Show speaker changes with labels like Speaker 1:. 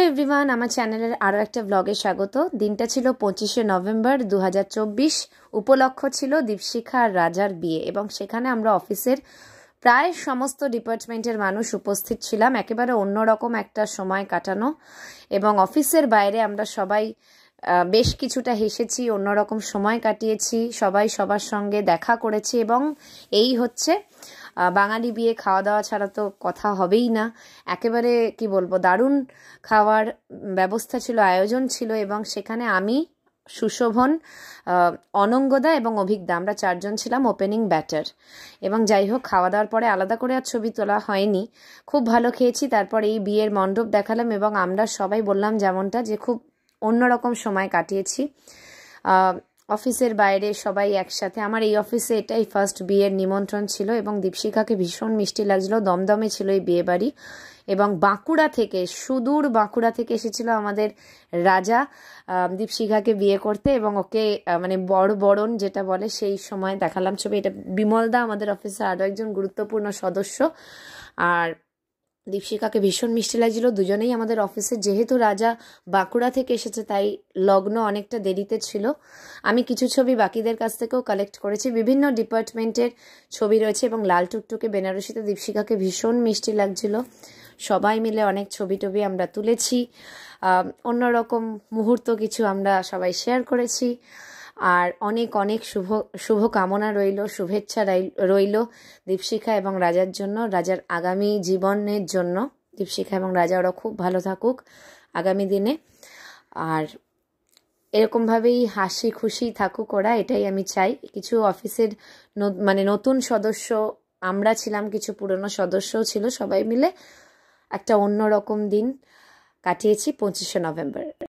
Speaker 1: Everyone, আমার চ্যানেলের আরও একটা ব্লগে স্বাগত। দিনটা ছিল 25শে নভেম্বর 2024। উপলক্ষ ছিল দীপশিখা আর রাজার বিয়ে, এবং সেখানে আমরা অফিসের প্রায় সমস্ত ডিপার্টমেন্টের মানুষ উপস্থিত ছিলাম। একেবারে অন্যরকম একটা সময় কাটানো, এবং অফিসের বাইরে আমরা সবাই বেশ কিছুটা হেসেছি, অন্যরকম সময় কাটিয়েছি, সবাই সবার সঙ্গে দেখা করেছি। এবং এই হচ্ছে বাঙালি বিয়ে, খাওয়া দাওয়া ছাড়া তো কথা হবেই না। একেবারে কি বলবো, দারুণ খাওয়ার ব্যবস্থা ছিল, আয়োজন ছিল, এবং সেখানে আমি, সুশোভন, অনঙ্গদা এবং অভিজ্ঞতা, আমরা চারজন ছিলাম ওপেনিং ব্যাটার। এবং যাই হোক, খাওয়া দাওয়ার পরে আলাদা করে আর ছবি তোলা হয়নি, খুব ভালো খেয়েছি। তারপর এই বিয়ের মণ্ডপ দেখালাম, এবং আমরা সবাই বললাম যেমনটা, যে খুব অন্যরকম সময় কাটিয়েছি অফিসের বাইরে সবাই একসাথে। আমার এই অফিসে এটাই ফার্স্ট বিয়ের নিমন্ত্রণ ছিল, এবং দীপশিখাকে ভীষণ মিষ্টি লাগছিল। দমদমে ছিল এই বিয়ে বাড়ি, এবং বাঁকুড়া থেকে, সুদূর বাঁকুড়া থেকে এসেছিল আমাদের রাজা দীপশিখাকে বিয়ে করতে, এবং ওকে মানে বরণ যেটা বলে সেই সময় দেখালাম ছবি। এটা বিমলদা, আমাদের অফিসে আরও একজন গুরুত্বপূর্ণ সদস্য। আর দীপশিখাকে ভীষণ মিষ্টি লাগছিল। দুজনেই আমাদের অফিসে, যেহেতু রাজা বাঁকুড়া থেকে এসেছে তাই লগ্ন অনেকটা দেরিতে ছিল। আমি কিছু ছবি বাকিদের কাছ থেকেও কালেক্ট করেছি, বিভিন্ন ডিপার্টমেন্টের ছবি রয়েছে, এবং লাল টুকটুকে বেনারসিতে দীপশিখাকে ভীষণ মিষ্টি লাগছিল। সবাই মিলে অনেক ছবি টবি আমরা তুলেছি, অন্যরকম মুহূর্ত কিছু আমরা সবাই শেয়ার করেছি। আর অনেক অনেক শুভ কামনা রইল, শুভেচ্ছা রইল দীপশিখা এবং রাজার জন্য, রাজার আগামী জীবনের জন্য। দীপশিখা এবং রাজা ওরা খুব ভালো থাকুক আগামী দিনে, আর এরকমভাবেই হাসি খুশি থাকুক ওরা, এটাই আমি চাই। কিছু অফিসের মানে নতুন সদস্য আমরা ছিলাম, কিছু পুরনো সদস্যও ছিল, সবাই মিলে একটা অন্যরকম দিন কাটিয়েছি 25শে নভেম্বর।